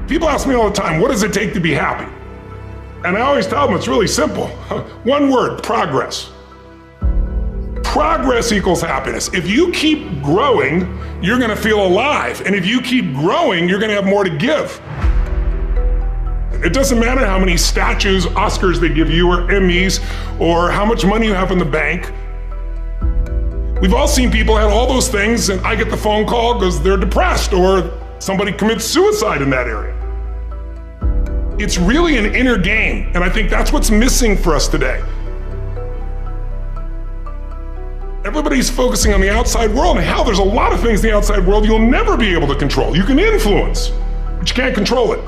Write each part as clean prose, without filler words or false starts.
People ask me all the time, what does it take to be happy? And I always tell them it's really simple. One word, progress. Progress equals happiness. If you keep growing, you're gonna feel alive. And if you keep growing, you're gonna have more to give. It doesn't matter how many statues, Oscars they give you, or Emmys, or how much money you have in the bank. We've all seen people have all those things, and I get the phone call because they're depressed, or somebody commits suicide in that area. It's really an inner game, and I think that's what's missing for us today. Everybody's focusing on the outside world, and how there's a lot of things in the outside world you'll never be able to control. You can influence, but you can't control it.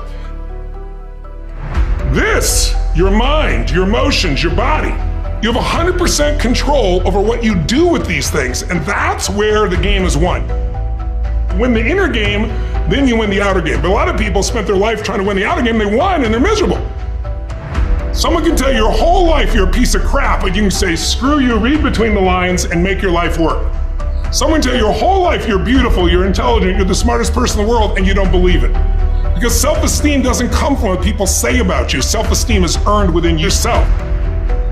This, your mind, your emotions, your body, you have 100% control over what you do with these things, and that's where the game is won. Win the inner game, then you win the outer game. But a lot of people spent their life trying to win the outer game, they won and they're miserable. Someone can tell you your whole life you're a piece of crap, but you can say, screw you, read between the lines and make your life work. Someone can tell you your whole life you're beautiful, you're intelligent, you're the smartest person in the world, and you don't believe it. Because self-esteem doesn't come from what people say about you. Self-esteem is earned within yourself.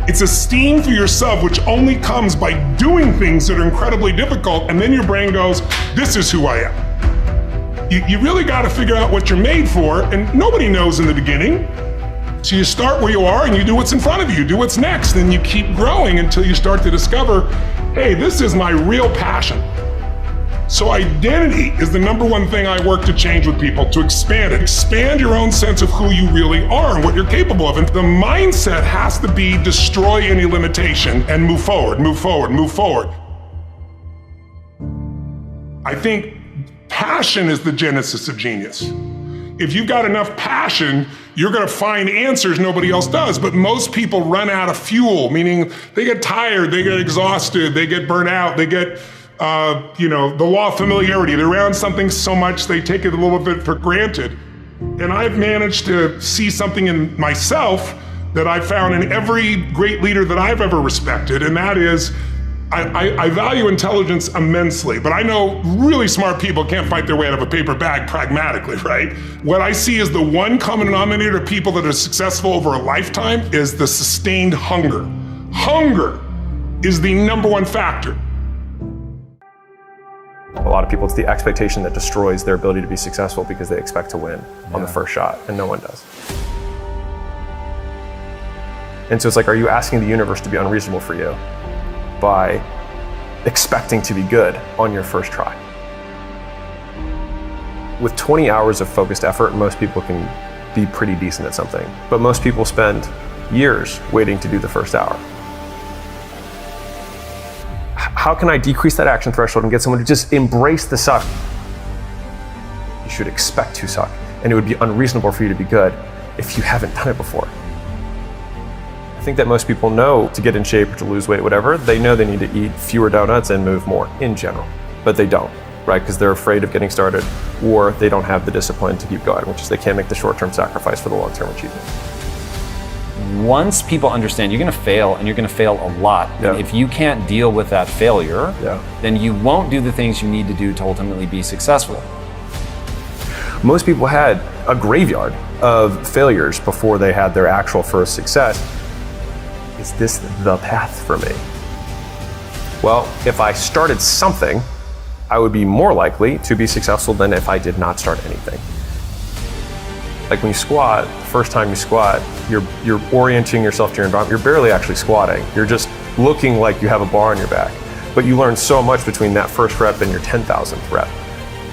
It's esteem for yourself, which only comes by doing things that are incredibly difficult, and then your brain goes, this is who I am. You really gotta figure out what you're made for, and nobody knows in the beginning. So you start where you are and you do what's in front of you, do what's next, and you keep growing until you start to discover, hey, this is my real passion. So identity is the number one thing I work to change with people, to expand it. Expand your own sense of who you really are and what you're capable of. And the mindset has to be destroy any limitation and move forward, move forward, move forward. I think passion is the genesis of genius. If you've got enough passion, you're gonna find answers nobody else does. But most people run out of fuel, meaning they get tired, they get exhausted, they get burnt out, they get the law of familiarity. They're around something so much they take it a little bit for granted. And I've managed to see something in myself that I've found in every great leader that I've ever respected, and that is, I value intelligence immensely, but I know really smart people can't fight their way out of a paper bag pragmatically, right? What I see as the one common denominator of people that are successful over a lifetime is the sustained hunger. Hunger is the number one factor. A lot of people, it's the expectation that destroys their ability to be successful because they expect to win on the first shot, and no one does. And so it's like, are you asking the universe to be unreasonable for you by expecting to be good on your first try? With 20 hours of focused effort, most people can be pretty decent at something, but most people spend years waiting to do the first hour. How can I decrease that action threshold and get someone to just embrace the suck? You should expect to suck, and it would be unreasonable for you to be good if you haven't done it before. I think that most people know to get in shape or to lose weight, whatever, they know they need to eat fewer donuts and move more in general, but they don't, right? Because they're afraid of getting started, or they don't have the discipline to keep going, which is they can't make the short-term sacrifice for the long-term achievement. Once people understand you're gonna fail, and you're gonna fail a lot, and if you can't deal with that failure, then you won't do the things you need to do to ultimately be successful. Most people had a graveyard of failures before they had their actual first success. Is this the path for me? Well, if I started something, I would be more likely to be successful than if I did not start anything. Like when you squat, the first time you squat, you're orienting yourself to your environment. You're barely actually squatting. You're just looking like you have a bar on your back. But you learn so much between that first rep and your 10,000th rep.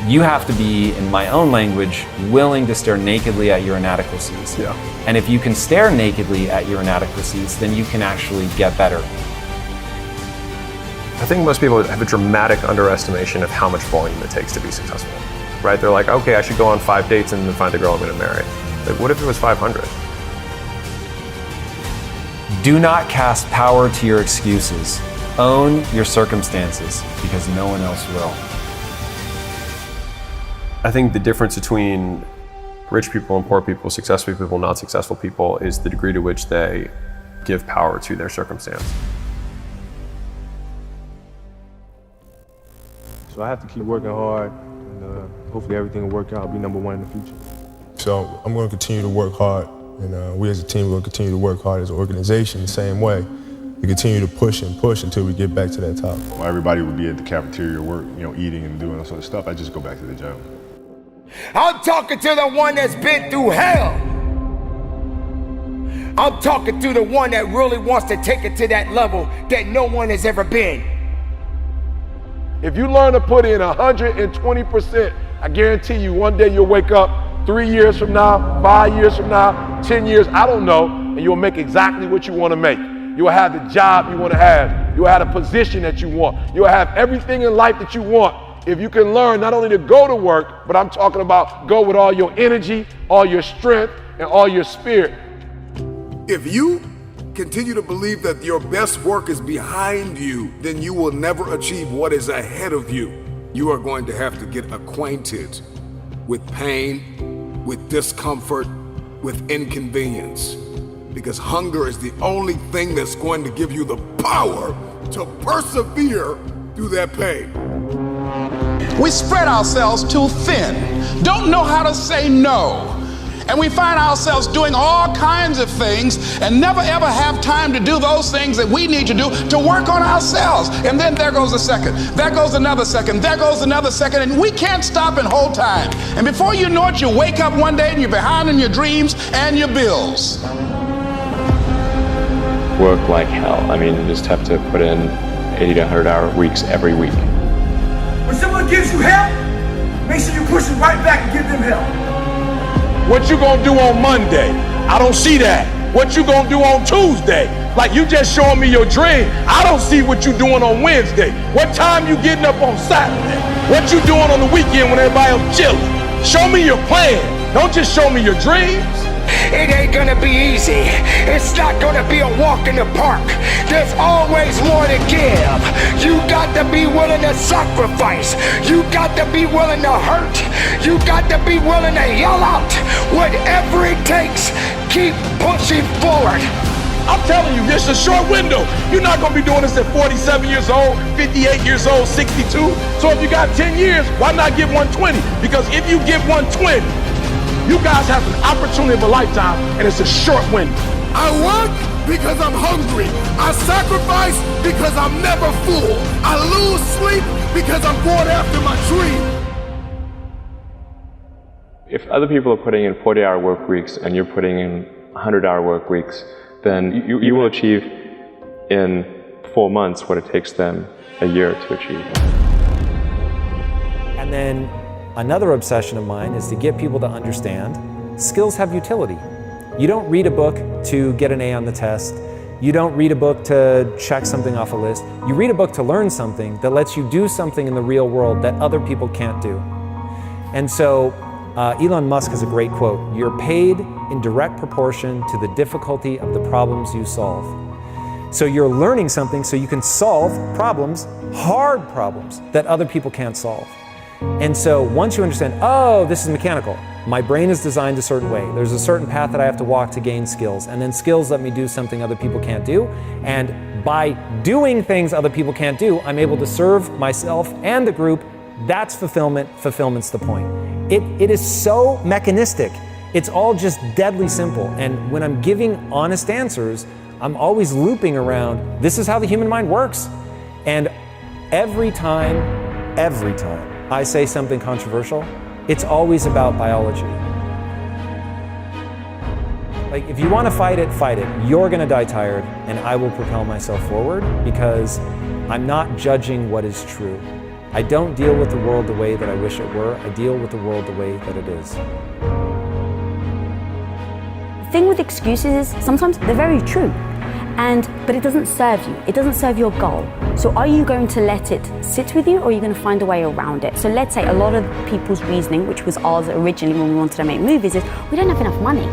You have to be, in my own language, willing to stare nakedly at your inadequacies. And if you can stare nakedly at your inadequacies, then you can actually get better. I think most people have a dramatic underestimation of how much volume it takes to be successful. Right? They're like, okay, I should go on 5 dates and then find the girl I'm gonna marry. Like, what if it was 500? Do not cast power to your excuses. Own your circumstances, because no one else will. I think the difference between rich people and poor people, successful people, not successful people, is the degree to which they give power to their circumstance. So I have to keep working hard, and hopefully everything will work out. I'll be number one in the future. So I'm going to continue to work hard, and we as a team will continue to work hard as an organization the same way. We continue to push and push until we get back to that top. While everybody would be at the cafeteria work, eating and doing all sort of stuff, I just go back to the gym. I'm talking to the one that's been through hell. I'm talking to the one that really wants to take it to that level that no one has ever been. If you learn to put in 120%, I guarantee you one day you'll wake up 3 years from now, 5 years from now, 10 years, I don't know, and you'll make exactly what you want to make. You'll have the job you want to have. You'll have the position that you want. You'll have everything in life that you want. If you can learn not only to go to work, but I'm talking about go with all your energy, all your strength, and all your spirit. If you continue to believe that your best work is behind you, then you will never achieve what is ahead of you. You are going to have to get acquainted with pain, with discomfort, with inconvenience. Because hunger is the only thing that's going to give you the power to persevere through that pain. We spread ourselves too thin, don't know how to say no. And we find ourselves doing all kinds of things and never ever have time to do those things that we need to do to work on ourselves. And then there goes a second, there goes another second, there goes another second, and we can't stop and hold time. And before you know it, you wake up one day and you're behind in your dreams and your bills. Work like hell. I mean, you just have to put in 80 to 100-hour weeks every week. When someone gives you help, make sure you push it right back and give them help. What you gonna do on Monday? I don't see that. What you gonna do on Tuesday? Like you just showing me your dream. I don't see what you doing on Wednesday. What time you getting up on Saturday? What you doing on the weekend when everybody else chilling? Show me your plan. Don't just show me your dreams. It ain't gonna be easy. It's not gonna be a walk in the park. There's always more to give. You got to be willing to sacrifice. You got to be willing to hurt. You got to be willing to yell out. Whatever it takes, keep pushing forward. I'm telling you, this is a short window. You're not gonna be doing this at 47 years old, 58 years old, 62. So if you got 10 years, why not give 120? Because if you give 120, you guys have an opportunity of a lifetime, and it's a short window. I work because I'm hungry. I sacrifice because I'm never full. I lose sleep because I'm going after my dream. If other people are putting in 40-hour work weeks and you're putting in 100-hour work weeks, then you will achieve in 4 months what it takes them a year to achieve. And then another obsession of mine is to get people to understand skills have utility. You don't read a book to get an A on the test. You don't read a book to check something off a list. You read a book to learn something that lets you do something in the real world that other people can't do. And so Elon Musk has a great quote: "You're paid in direct proportion to the difficulty of the problems you solve." So you're learning something so you can solve problems, hard problems, that other people can't solve. And so once you understand, oh, this is mechanical. My brain is designed a certain way. There's a certain path that I have to walk to gain skills. And then skills let me do something other people can't do. And by doing things other people can't do, I'm able to serve myself and the group. That's fulfillment. Fulfillment's the point. It is so mechanistic. It's all just deadly simple. And when I'm giving honest answers, I'm always looping around, this is how the human mind works. And every time I say something controversial, it's always about biology. Like, if you want to fight it, fight it. You're going to die tired, and I will propel myself forward because I'm not judging what is true. I don't deal with the world the way that I wish it were. I deal with the world the way that it is. The thing with excuses is sometimes they're very true, but it doesn't serve you. It doesn't serve your goal. So are you going to let it sit with you, or are you going to find a way around it? So let's say a lot of people's reasoning, which was ours originally when we wanted to make movies, is we don't have enough money.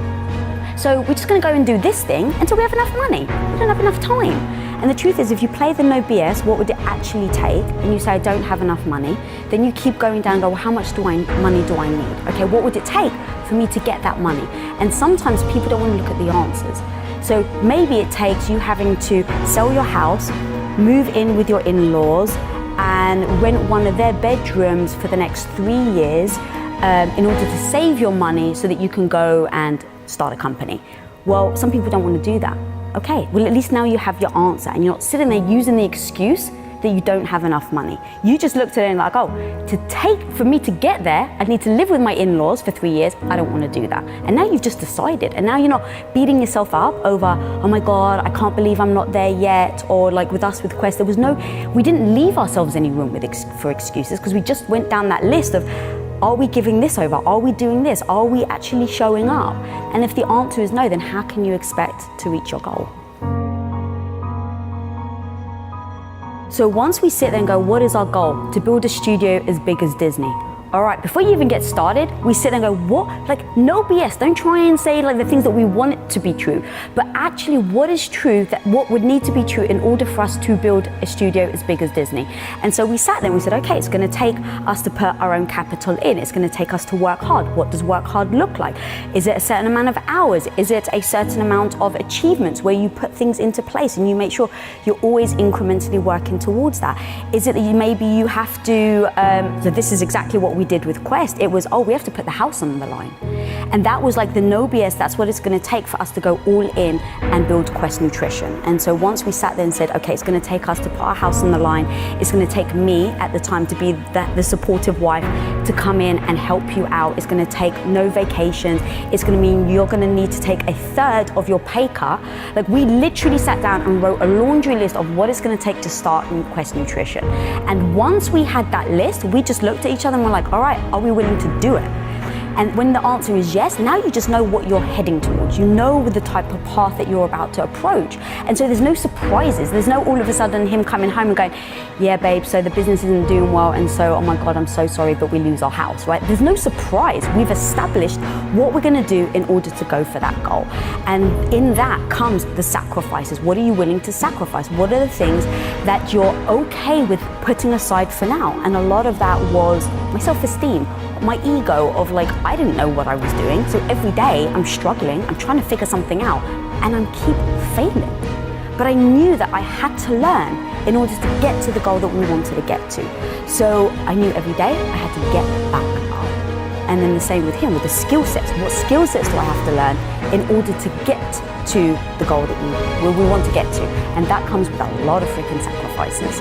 So we're just going to go and do this thing until we have enough money. We don't have enough time. And the truth is, if you play the no BS, what would it actually take? And you say, I don't have enough money. Then you keep going down and go, well, how much money do I need? Okay, what would it take for me to get that money? And sometimes people don't want to look at the answers. So maybe it takes you having to sell your house, move in with your in-laws, and rent one of their bedrooms for the next 3 years, in order to save your money so that you can go and start a company. Well, some people don't want to do that. Okay, well at least now you have your answer and you're not sitting there using the excuse that you don't have enough money. You just looked at it and like, oh, for me to get there, I need to live with my in-laws for 3 years. I don't want to do that. And now you've just decided. And now you're not beating yourself up over, oh my God, I can't believe I'm not there yet. Or like with us with Quest, we didn't leave ourselves any room for excuses because we just went down that list of, are we giving this over? Are we doing this? Are we actually showing up? And if the answer is no, then how can you expect to reach your goal? So once we sit there and go, what is our goal? To build a studio as big as Disney. All right, before you even get started, we sit there and go, what? Like, no BS. Don't try and say like the things that we want it to be true. But actually, what is true, that what would need to be true in order for us to build a studio as big as Disney? And so we sat there and we said, okay, it's going to take us to put our own capital in. It's going to take us to work hard. What does work hard look like? Is it a certain amount of hours? Is it a certain amount of achievements where you put things into place and you make sure you're always incrementally working towards that? Is it that maybe you have to, so this is exactly what we did with Quest. It was, oh, we have to put the house on the line. And that was like the no BS, that's what it's going to take for us to go all in and build Quest Nutrition. And so once we sat there and said, okay, it's going to take us to put our house on the line, it's going to take me at the time to be the supportive wife to come in and help you out. It's going to take no vacations. It's going to mean you're going to need to take a third of your pay cut. Like, we literally sat down and wrote a laundry list of what it's going to take to start in Quest Nutrition. And once we had that list, we just looked at each other and we're like, all right, are we willing to do it? And when the answer is yes, now you just know what you're heading towards. You know the type of path that you're about to approach. And so there's no surprises. There's no all of a sudden him coming home and going, yeah, babe, so the business isn't doing well. And so, oh my God, I'm so sorry, but we lose our house, right? There's no surprise. We've established what we're going to do in order to go for that goal. And in that comes the sacrifices. What are you willing to sacrifice? What are the things that you're okay with putting aside for now? And a lot of that was my self-esteem, my ego of like, I didn't know what I was doing. So every day I'm struggling, I'm trying to figure something out, and I keep failing. But I knew that I had to learn in order to get to the goal that we wanted to get to. So I knew every day I had to get back up. And then the same with him, with the skill sets. What skill sets do I have to learn in order to get to the goal that we want to get to? And that comes with a lot of freaking sacrifices.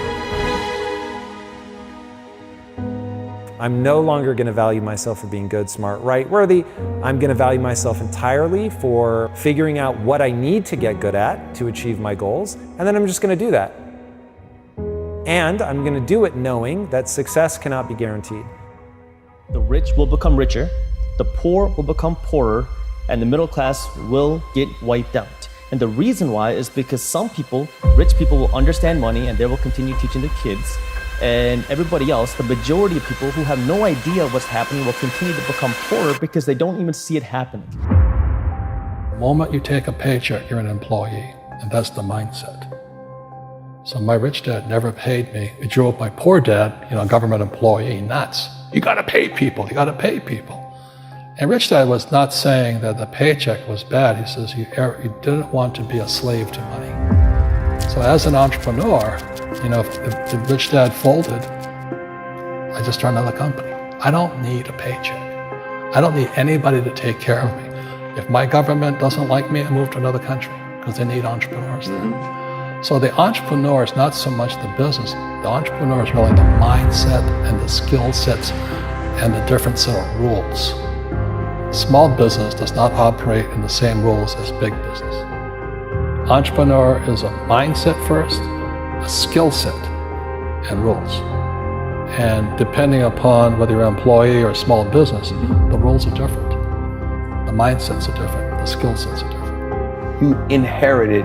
I'm no longer going to value myself for being good, smart, right, worthy. I'm going to value myself entirely for figuring out what I need to get good at to achieve my goals, and then I'm just going to do that. And I'm going to do it knowing that success cannot be guaranteed. The rich will become richer, the poor will become poorer, and the middle class will get wiped out. And the reason why is because some people, rich people, will understand money and they will continue teaching their kids. And everybody else, the majority of people who have no idea what's happening, will continue to become poorer because they don't even see it happening. The moment you take a paycheck, you're an employee, and that's the mindset. So my rich dad never paid me. He drove my poor dad, government employee, nuts. You gotta pay people, you gotta pay people. And rich dad was not saying that the paycheck was bad. He says you didn't want to be a slave to money. So as an entrepreneur, if the rich dad folded, I just started another company. I don't need a paycheck. I don't need anybody to take care of me. If my government doesn't like me, I move to another country because they need entrepreneurs there. So the entrepreneur is not so much the business. The entrepreneur is really the mindset and the skill sets and the different set of rules. Small business does not operate in the same rules as big business. Entrepreneur is a mindset first, a skill set, and rules. And depending upon whether you're an employee or a small business, the rules are different. The mindsets are different, the skill sets are different. You inherited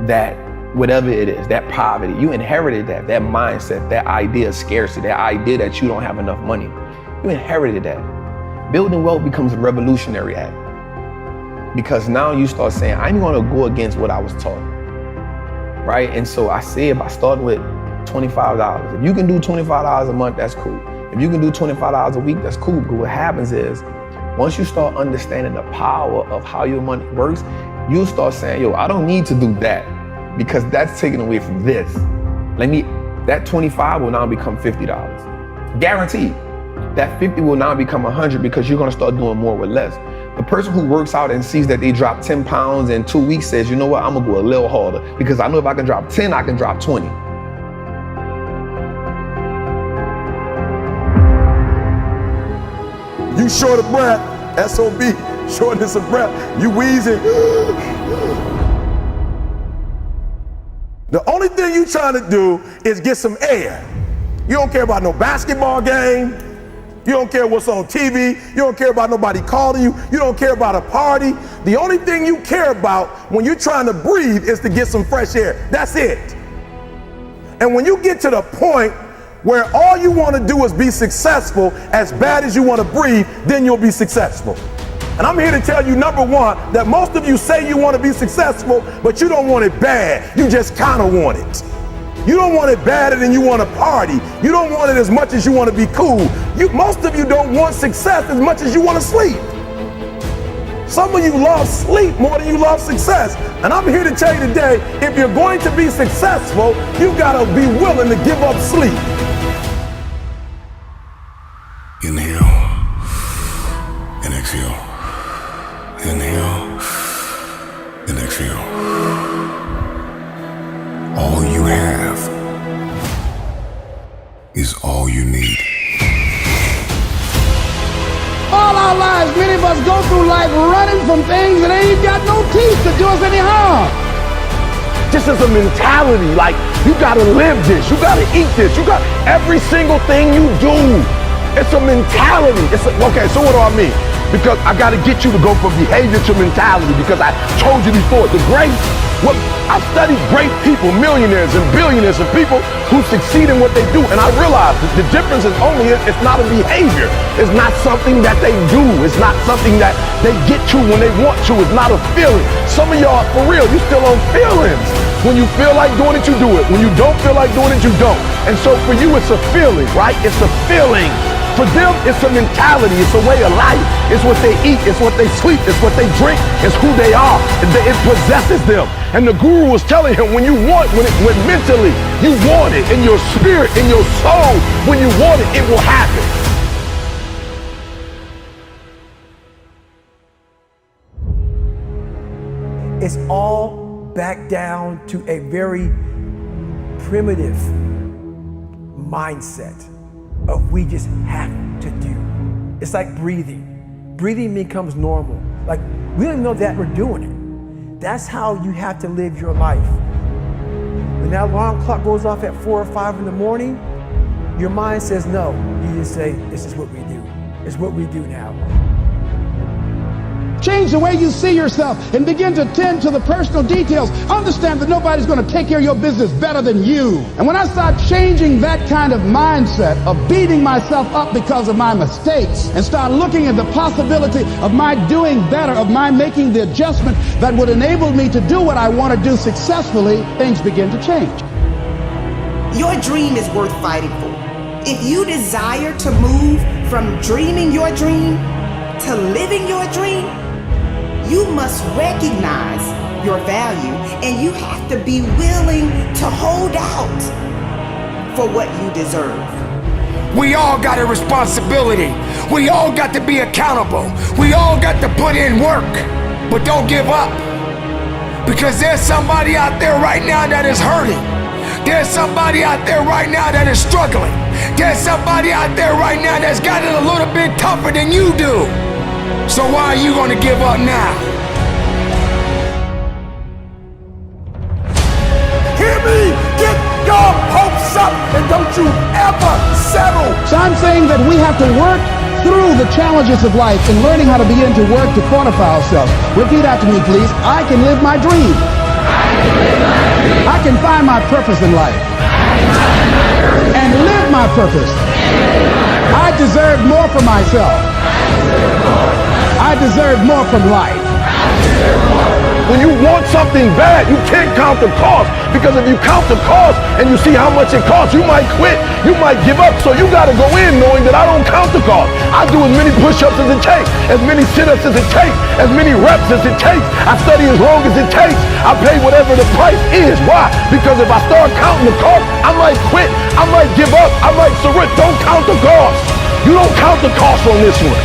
that, whatever it is, that poverty. You inherited that mindset, that idea of scarcity, that idea that you don't have enough money. You inherited that. Building wealth becomes a revolutionary act. Because now you start saying, I'm gonna go against what I was taught. Right? And so I said, by starting with $25, if you can do $25 a month, that's cool. If you can do $25 a week, that's cool. But what happens is, once you start understanding the power of how your money works, you'll start saying, I don't need to do that because that's taken away from this. That 25 will now become $50. Guaranteed. That 50 will now become 100 because you're gonna start doing more with less. The person who works out and sees that they drop 10 pounds in 2 weeks says, you know what, I'm gonna go a little harder because I know if I can drop 10, I can drop 20. You short of breath, SOB, shortness of breath, you wheezing. The only thing you trying to do is get some air. You don't care about no basketball game. You don't care what's on TV. You don't care about nobody calling you. You don't care about a party. The only thing you care about when you're trying to breathe is to get some fresh air. That's it. And when you get to the point where all you want to do is be successful as bad as you want to breathe, then you'll be successful. And I'm here to tell you, number one, that most of you say you want to be successful, but you don't want it bad. You just kind of want it. You don't want it badder than you want to party. You don't want it as much as you want to be cool. Most of you don't want success as much as you want to sleep. Some of you love sleep more than you love success. And I'm here to tell you today, if you're going to be successful, you gotta be willing to give up sleep. Inhale and exhale. Inhale and exhale. All you have is all you need. All our lives, many of us go through life running from things that ain't got no teeth to do us any harm. This is a mentality, like you gotta live this, you gotta eat this, you got every single thing you do. It's a mentality. Okay, so what do I mean? Because I gotta get you to go from behavior to mentality, because I told you before, I studied great people, millionaires and billionaires and people who succeed in what they do. And I realized that the difference is only, it's not a behavior. It's not something that they do. It's not something that they get to when they want to. It's not a feeling. Some of y'all, for real, you still on feelings. When you feel like doing it, you do it. When you don't feel like doing it, you don't. And so for you, it's a feeling, right? It's a feeling. For them, it's a mentality, it's a way of life. It's what they eat, it's what they sleep, it's what they drink, it's who they are. It possesses them. And the guru was telling him, when mentally you want it, in your spirit, in your soul, when you want it, it will happen. It's all back down to a very primitive mindset of we just have to do. It's like breathing. Breathing becomes normal. Like we don't even know that we're doing it. That's how you have to live your life. When that alarm clock goes off at 4 or 5 in the morning, your mind says no. You just say, this is what we do. It's what we do now. Change the way you see yourself and begin to tend to the personal details. Understand that nobody's going to take care of your business better than you. And when I start changing that kind of mindset of beating myself up because of my mistakes and start looking at the possibility of my doing better, of my making the adjustment that would enable me to do what I want to do successfully, things begin to change. Your dream is worth fighting for. If you desire to move from dreaming your dream to living your dream, you must recognize your value and you have to be willing to hold out for what you deserve. We all got a responsibility. We all got to be accountable. We all got to put in work, but don't give up. Because there's somebody out there right now that is hurting. There's somebody out there right now that is struggling. There's somebody out there right now that's got it a little bit tougher than you do. So why are you gonna give up now? Hear me! Get your hopes up and don't you ever settle! So I'm saying that we have to work through the challenges of life and learning how to begin to work to fortify ourselves. Repeat after me, please. I can live my dream. I can find my purpose in life. And live my purpose. I deserve more for myself. I deserve more from life. When you want something bad, you can't count the cost, because if you count the cost and you see how much it costs, you might quit, you might give up. So you got to go in knowing that I don't count the cost. I do as many push-ups as it takes, as many sit-ups as it takes, as many reps as it takes. I study as long as it takes. I pay whatever the price is. Why? Because if I start counting the cost, I might quit, I might give up, I might surrender. Don't count the cost. You don't count the cost on this one.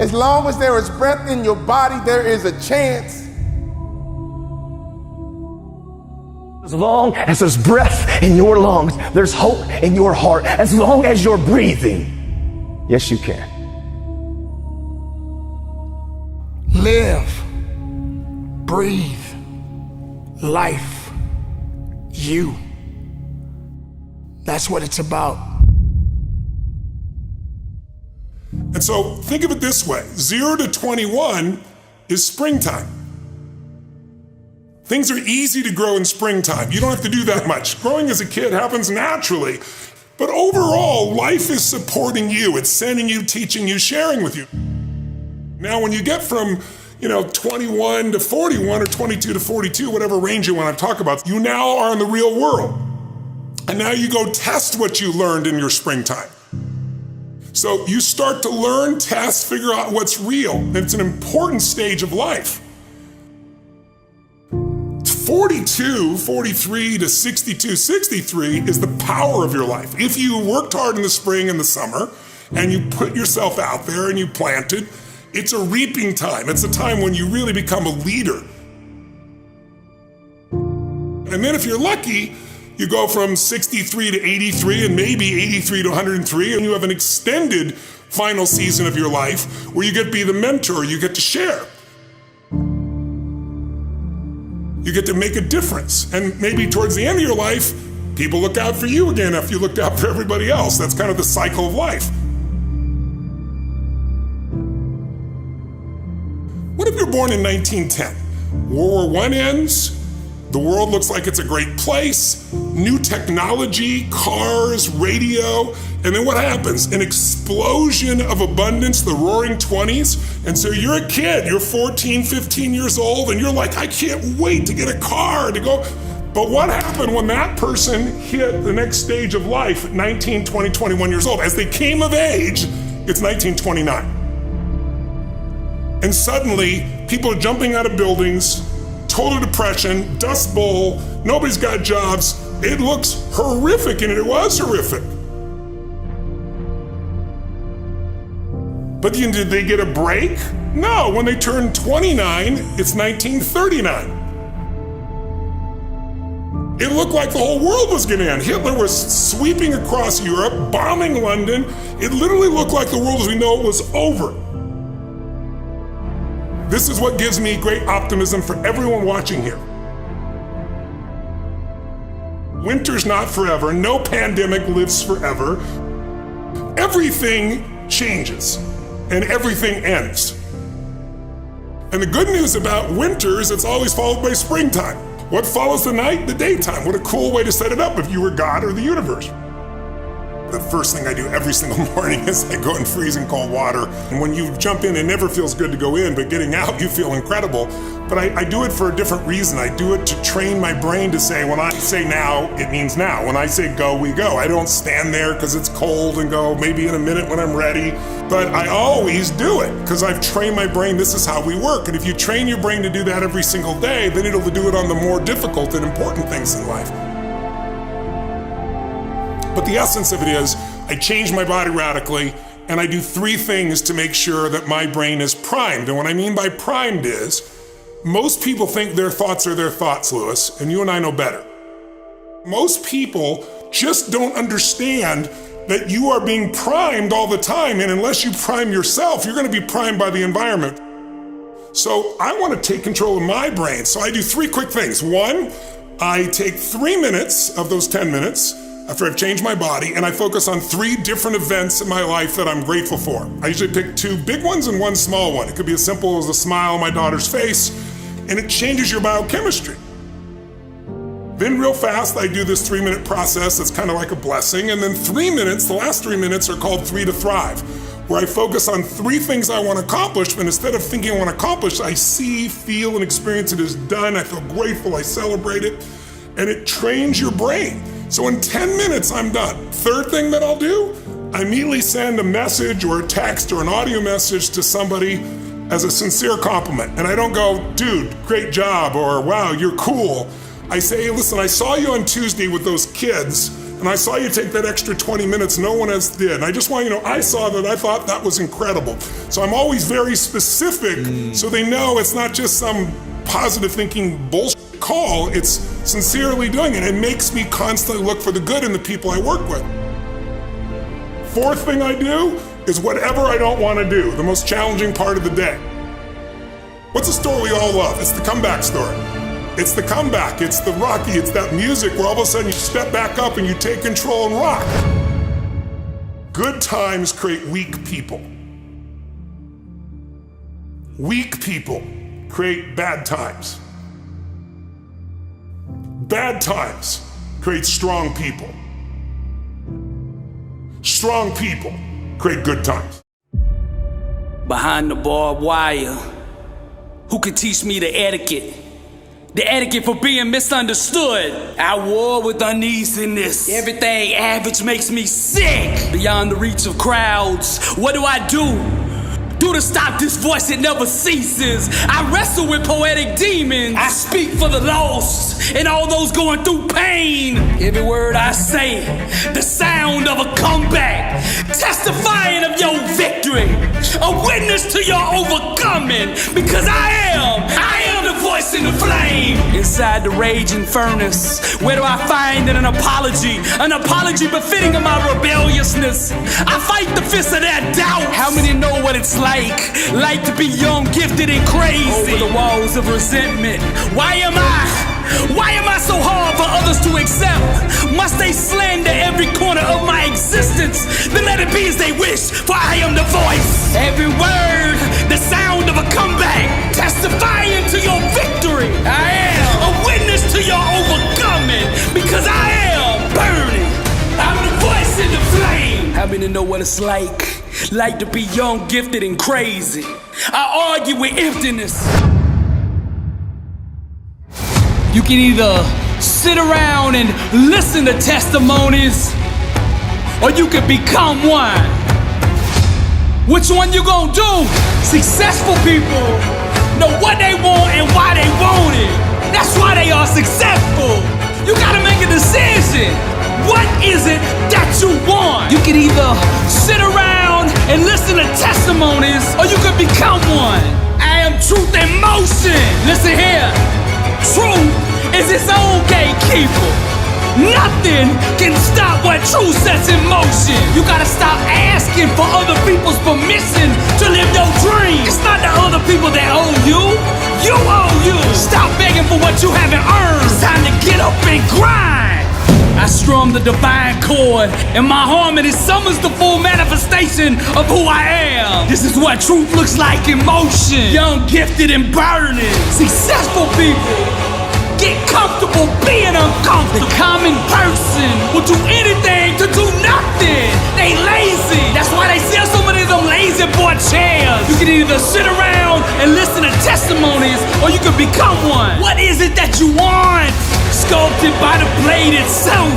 As long as there is breath in your body, there is a chance. As long as there's breath in your lungs, there's hope in your heart. As long as you're breathing, yes, you can. Live, breathe, life, you. That's what it's about. And so think of it this way, 0 to 21 is springtime. Things are easy to grow in springtime. You don't have to do that much. Growing as a kid happens naturally. But overall, life is supporting you. It's sending you, teaching you, sharing with you. Now, when you get from 21 to 41 or 22 to 42, whatever range you want to talk about, you now are in the real world. And now you go test what you learned in your springtime. So you start to learn, test, figure out what's real. And it's an important stage of life. 42, 43 to 62, 63 is the power of your life. If you worked hard in the spring and the summer, and you put yourself out there and you planted, it's a reaping time. It's a time when you really become a leader. And then if you're lucky, you go from 63 to 83 and maybe 83 to 103, and you have an extended final season of your life where you get to be the mentor, you get to share. You get to make a difference. And maybe towards the end of your life, people look out for you again after you looked out for everybody else. That's kind of the cycle of life. What if you're born in 1910? World War I ends. The world looks like it's a great place, new technology, cars, radio, and then what happens? An explosion of abundance, the roaring 20s, and so you're a kid, you're 14, 15 years old, and you're like, I can't wait to get a car, to go. But what happened when that person hit the next stage of life at 19, 20, 21 years old? As they came of age, it's 1929. And suddenly, people are jumping out of buildings, total depression, Dust Bowl, nobody's got jobs. It looks horrific, and it was horrific. But did they get a break? No, when they turned 29, it's 1939. It looked like the whole world was gonna end. Hitler was sweeping across Europe, bombing London. It literally looked like the world as we know it was over. This is what gives me great optimism for everyone watching here. Winter's not forever. No pandemic lives forever. Everything changes and everything ends. And the good news about winter is it's always followed by springtime. What follows the night? The daytime. What a cool way to set it up if you were God or the universe. The first thing I do every single morning is I go in freezing cold water. And when you jump in, it never feels good to go in, but getting out, you feel incredible. But I do it for a different reason. I do it to train my brain to say, when I say now, it means now. When I say go, we go. I don't stand there because it's cold and go maybe in a minute when I'm ready. But I always do it because I've trained my brain, this is how we work. And if you train your brain to do that every single day, then it'll do it on the more difficult and important things in life. But the essence of it is, I change my body radically, and I do 3 things to make sure that my brain is primed. And what I mean by primed is, most people think their thoughts are their thoughts, Lewis, and you and I know better. Most people just don't understand that you are being primed all the time, and unless you prime yourself, you're gonna be primed by the environment. So I wanna take control of my brain, so I do 3 quick things. 1, I take 3 minutes of those 10 minutes, after I've changed my body, and I focus on 3 different events in my life that I'm grateful for. I usually pick 2 big ones and 1 small one. It could be as simple as a smile on my daughter's face, and it changes your biochemistry. Then real fast, I do this 3-minute process that's kind of like a blessing. And then 3 minutes, the last 3 minutes are called 3 to Thrive, where I focus on 3 things I want to accomplish, but instead of thinking I want to accomplish, I see, feel, and experience it as done. I feel grateful, I celebrate it, and it trains your brain. So in 10 minutes, I'm done. Third thing that I'll do, I immediately send a message or a text or an audio message to somebody as a sincere compliment. And I don't go, dude, great job, or wow, you're cool. I say, hey, listen, I saw you on Tuesday with those kids, and I saw you take that extra 20 minutes no one else did. And I just want you to know, I saw that, I thought that was incredible. So I'm always very specific so they know it's not just some positive thinking bullshit call, it's sincerely doing it. It makes me constantly look for the good in the people I work with. Fourth thing I do is whatever I don't want to do, the most challenging part of the day. What's a story we all love? It's the comeback story. It's the comeback, it's the Rocky, it's that music where all of a sudden you step back up and you take control and rock. Good times create weak people. Weak people create bad times. Bad times create strong people. Strong people create good times. Behind the barbed wire, who could teach me the etiquette? The etiquette for being misunderstood. I war with uneasiness. Everything average makes me sick. Beyond the reach of crowds, what do I do? Do to stop this voice that never ceases. I wrestle with poetic demons. I speak for the lost and all those going through pain. Every word I say, the sound of a comeback, testifying of your victory, a witness to your overcoming. Because I am the voice in the flame. Inside the raging furnace, where do I find an apology? An apology befitting of my rebelliousness. I fight the fist of that doubt. How many know what it's like to be young, gifted, and crazy? Over the walls of resentment. Why am I so hard for others to accept? Must they slander every corner of my existence? Then let it be as they wish, for I am the voice. Every word, the sound of a comeback, testifying to your victory. I am a witness to your overcoming, because I am burning. I'm the voice in the flame. How many know what it's like to be young, gifted, and crazy? I argue with emptiness. You can either sit around and listen to testimonies, or you can become one. Which one you gonna do? Successful people know what they want and why they want it. That's why they are successful. You gotta make a decision. What is it that you want? You can either sit around and listen to testimonies, or you can become one. I am truth in motion. Listen here. Truth is its own gatekeeper. Nothing can stop what truth sets in motion. You gotta stop asking for other people's permission to live your dream. It's not the other people that owe you. You owe you. Stop begging for what you haven't earned. It's time to get up and grind. I strum the divine chord, and my harmony summons the full manifestation of who I am. This is what truth looks like in motion. Young, gifted, and burning. Successful people get comfortable being uncomfortable. The common person will do anything to do nothing. They lazy. That's why they sell so many of them lazy boy chairs. You can either sit around and listen to testimonies, or you can become one. What is it that you want? Sculpted by the blade itself.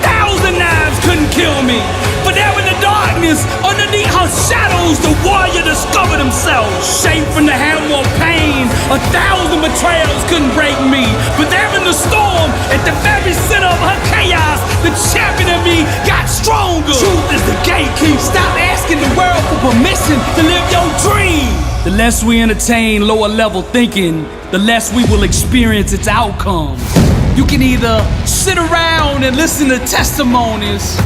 1,000 knives couldn't kill me. But there in the darkness, underneath her shadows, the warrior discovered himself. Shaped from the hammer of pain, 1,000 betrayals couldn't break me. But there in the storm, at the very center of her chaos, the champion in me got stronger. Truth is the gatekeeper. Stop asking the world for permission to live your dream. The less we entertain lower level thinking, the less we will experience its outcome. You can either sit around and listen to testimonies,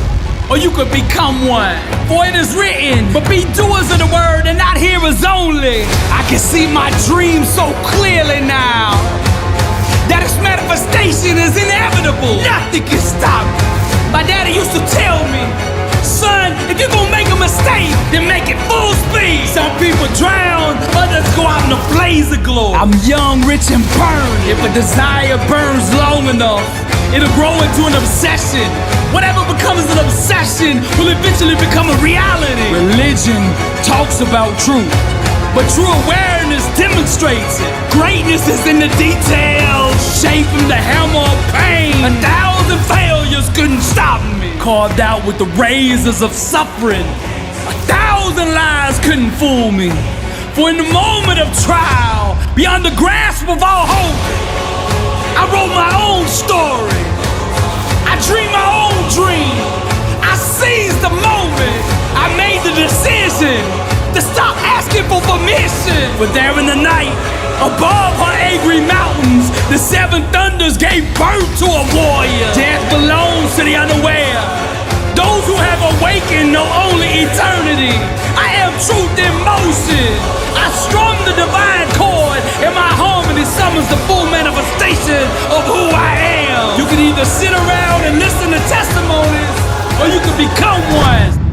or you could become one. For it is written, but be doers of the word and not hearers only. I can see my dream so clearly now that its manifestation is inevitable. Nothing can stop me. My daddy used to tell me, son, if you're gonna make a mistake, then make it full speed. Some people drown, others go out in a blaze of glory. I'm young, rich, and burning. If a desire burns long enough, it'll grow into an obsession. Whatever becomes an obsession will eventually become a reality. Religion talks about truth, but true awareness demonstrates it. Greatness is in the details, shaped from the hammer of pain. 1,000 failures couldn't stop me, carved out with the razors of suffering. 1,000 lies couldn't fool me. For in the moment of trial, beyond the grasp of all hope, I wrote my own story. I dreamed my own dream. I seized the moment. I made the decision to stop asking for permission. But there in the night, above her angry mountains, the seven thunders gave birth to a warrior. Death belongs to the unaware. Those who have awakened know only eternity. I am truth in motion. I strum the divine chord, and my harmony summons the full manifestation of who I am. You can either sit around and listen to testimonies, or you can become one.